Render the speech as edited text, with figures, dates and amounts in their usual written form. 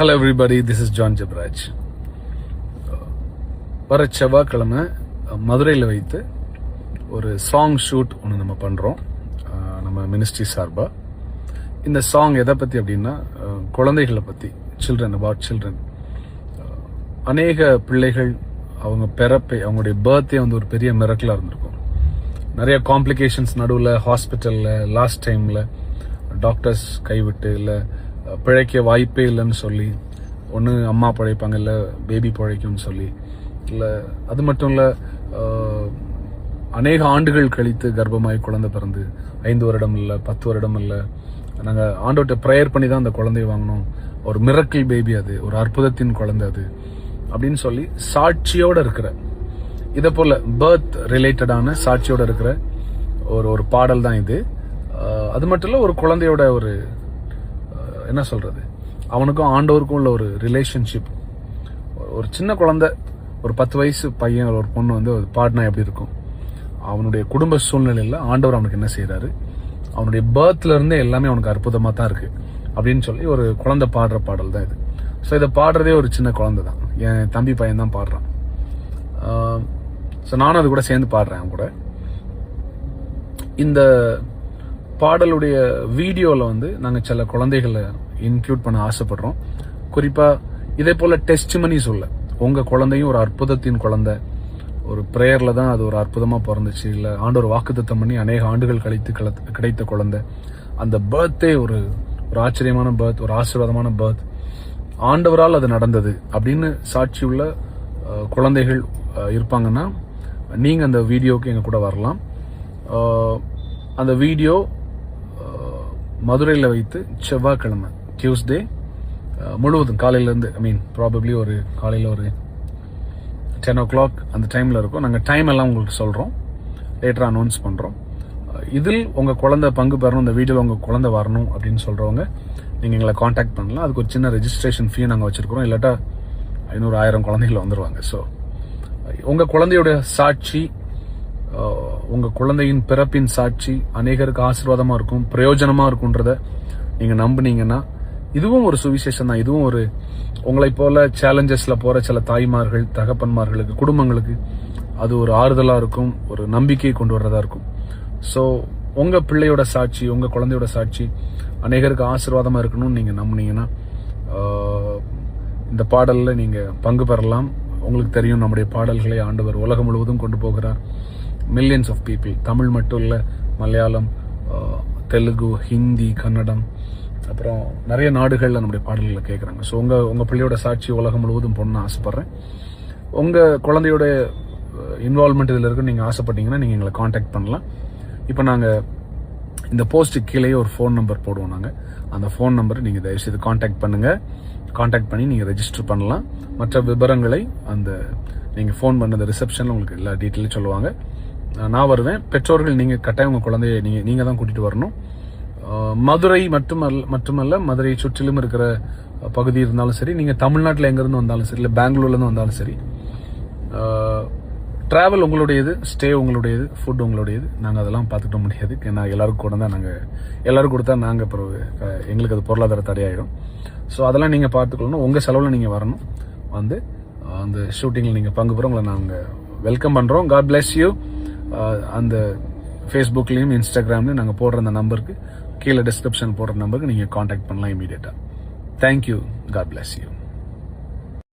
Hello everybody, this is John Jabraj. வர செவ்வாய்க்கிழமை மதுரையில் வைத்து ஒரு சாங் ஷூட் ஒன்று நம்ம பண்ணுறோம் நம்ம மினிஸ்ட்ரி சார்பாக. இந்த சாங் எதை பற்றி அப்படின்னா குழந்தைகளை பற்றி, அபவுட் சில்ட்ரன். அநேக பிள்ளைகள் அவங்க பிறப்பை, அவங்களுடைய பர்த்டே வந்து ஒரு பெரிய மிரக்கலாக இருந்திருக்கும். நிறைய காம்ப்ளிகேஷன்ஸ் நடுவில், ஹாஸ்பிட்டலில் லாஸ்ட் டைமில் டாக்டர்ஸ் கைவிட்டு, இல்லை பிழைக்க வாய்ப்பே இல்லைன்னு சொல்லி, ஒன்று அம்மா பிழைப்பாங்க இல்லை பேபி பிழைக்கும்னு சொல்லி, இல்லை அது மட்டும் இல்லை அநேக ஆண்டுகள் கழித்து கர்ப்பமாய் குழந்தை பிறந்து 5 வருடம் இல்லை 10 வருடம் இல்லை, நாங்கள் ஆண்டவர்கிட்ட ப்ரேயர் பண்ணி தான் அந்த குழந்தைய வாங்கினோம், ஒரு மிரக்கிள் பேபி, அது ஒரு அற்புதத்தின் குழந்தை அது அப்படின்னு சொல்லி சாட்சியோட இருக்கிற, இதை போல பர்த் ரிலேட்டடான சாட்சியோட இருக்கிற ஒரு பாடல் தான் இது. அது மட்டும் இல்லை, ஒரு குழந்தையோட ஒரு என்ன சொல்றது, அவனுக்கும் ஆண்டவருக்கும் உள்ள ஒரு ரிலேஷன்ஷிப். ஒரு சின்ன குழந்தை, ஒரு 10 வயசு பையன் ஒரு பொண்ணு வந்து பாடினா எப்படி இருக்கும், அவனுடைய குடும்ப சூழ்நிலையில் ஆண்டவர் அவனுக்கு என்ன செய்யறாரு, அவனுடைய பர்த்ல இருந்தே எல்லாமே அவனுக்கு அற்புதமா தான் இருக்கு அப்படின்னு சொல்லி ஒரு குழந்தை பாடுற பாடல் தான் இது. ஸோ இதை பாடுறதே ஒரு சின்ன குழந்தை தான், என் தம்பி பையன் தான் பாடுறான். ஸோ நானும் அது கூட சேர்ந்து பாடுறேன் அவன் கூட. இந்த பாடலுடைய வீடியோவில் வந்து நாங்கள் சில குழந்தைகளை இன்க்ளூட் பண்ண ஆசைப்படுறோம். குறிப்பாக இதே போல டெஸ்டிமனி சொல்ல, உங்கள் குழந்தையும் ஒரு அற்புதத்தின் குழந்தை, ஒரு ப்ரேயரில் தான் அது ஒரு அற்புதமாக பிறந்துச்சு, இல்லை ஆண்டவர் வாக்குத்தத்தம் பண்ணி அநேக ஆண்டுகள் கழித்து கிடைத்த குழந்தை, அந்த பர்த்டே ஒரு ஆச்சரியமான பர்த், ஒரு ஆசீர்வாதமான பர்த், ஆண்டவரால் அது நடந்தது அப்படின்னு சாட்சி உள்ள குழந்தைகள் இருப்பாங்கன்னா நீங்கள் அந்த வீடியோவுக்கு எங்கள் கூட வரலாம். அந்த வீடியோ மதுரையில் வைத்து செவ்வாய்க்கிழமை டியூஸ்டே முழுவதும் காலையிலேருந்து, ப்ராபப்ளி ஒரு காலையில் ஒரு 10 o'clock அந்த டைமில் இருக்கும். நாங்கள் டைம் எல்லாம் உங்களுக்கு சொல்கிறோம், லேட்டராக அனௌன்ஸ் பண்ணுறோம். இதில் உங்கள் குழந்தை பங்கு பெறணும், இந்த வீடியோவில் உங்கள் குழந்தை வரணும் அப்படின்னு சொல்கிறவங்க நீங்கள் எங்களை காண்டாக்ட் பண்ணலாம். அதுக்கு ஒரு சின்ன ரெஜிஸ்ட்ரேஷன் ஃபீ நாங்கள் வச்சுருக்கிறோம். இல்லாட்டா 500-1000 குழந்தைகள் வந்துடுவாங்க. ஸோ உங்கள் குழந்தையோட சாட்சி, உங்கள் குழந்தையின் பிறப்பின் சாட்சி அநேகருக்கு ஆசீர்வாதமாக இருக்கும், பிரயோஜனமாக இருக்கும்ன்றத நீங்கள் நம்புனீங்கன்னா இதுவும் ஒரு சுவிசேஷம் தான். இதுவும் ஒரு உங்களை போல சேலஞ்சஸ்ல போற சில தாய்மார்கள், தகப்பன்மார்களுக்கு, குடும்பங்களுக்கு அது ஒரு ஆறுதலா இருக்கும், ஒரு நம்பிக்கையை கொண்டு வர்றதா இருக்கும். ஸோ உங்க பிள்ளையோட சாட்சி, உங்க குழந்தையோட சாட்சி அநேகருக்கு ஆசீர்வாதமா இருக்கணும்னு நீங்க நம்புனீங்கன்னா இந்த பாடல்ல நீங்க பங்கு பெறலாம். உங்களுக்கு தெரியும், நம்முடைய பாடல்களை ஆண்டவர் உலகம் முழுவதும் கொண்டு போகிறார். மில்லியன்ஸ் ஆஃப் பீப்புள், தமிழ் மட்டும் இல்ல, மலையாளம், தெலுங்கு, ஹிந்தி, கன்னடம், அப்புறம் நிறைய நாடுகளில் நம்முடைய பாடல்களை கேட்குறாங்க. ஸோ உங்கள் பிள்ளையோட சாட்சி உலகம் முழுவதும் போடணும்னு ஆசைப்பட்றேன். உங்கள் குழந்தையோட இன்வால்மெண்ட் இதில் இருக்குன்னு நீங்கள் ஆசைப்பட்டீங்கன்னா நீங்கள் எங்களை காண்டாக்ட் பண்ணலாம். இப்போ நாங்கள் இந்த போஸ்ட்டுக்கு கீழே ஒரு ஃபோன் நம்பர் போடுவோம். நாங்கள் அந்த ஃபோன் நம்பரை நீங்கள் தயவுசெய்து காண்டாக்ட் பண்ணுங்கள். காண்டாக்ட் பண்ணி நீங்கள் ரெஜிஸ்டர் பண்ணலாம். மற்ற விவரங்களை அந்த நீங்கள் ஃபோன் பண்ண ரிசப்ஷனில் உங்களுக்கு எல்லா டீட்டெயிலும் சொல்லுவாங்க. நான் வருவேன். பெற்றோர்கள் நீங்கள் கட்டாயம் உங்கள் குழந்தைய நீங்கள் தான் கூட்டிகிட்டு வரணும். மதுரை மட்டுமல்ல, மதுரை சுற்றிலும் இருக்கிற பகுதி இருந்தாலும் சரி, நீங்கள் தமிழ்நாட்டில் எங்கேருந்து வந்தாலும் சரி, இல்லை பெங்களூர்லேருந்து வந்தாலும் சரி, டிராவல் உங்களுடையது, ஸ்டே உங்களுடையது, ஃபுட் உங்களுடையது. நாங்கள் அதெல்லாம் பார்த்துக்க முடியாது. ஏன்னா எல்லாருக்கும் கூட தான் எல்லாரும் கொடுத்தா நாங்கள் அப்புறம் எங்களுக்கு அது பொருளாதார தடையாயிடும். ஸோ அதெல்லாம் நீங்கள் பார்த்துக்கணும். உங்கள் செலவில் நீங்கள் வரணும். வந்து அந்த ஷூட்டிங்கில் நீங்கள் பங்கு பெற உங்களை நாங்கள் வெல்கம் பண்ணுறோம். God bless you. அந்த ஃபேஸ்புக்லேயும் இன்ஸ்டாகிராம்லையும் நாங்கள் போடுற அந்த நம்பருக்கு, கீழே டிஸ்கிரிப்ஷன் போடுற நம்பருக்கு நீங்கள் காண்டாக்ட் பண்ணலாம் இமீடியட்டாக. தேங்க்யூ. God bless you.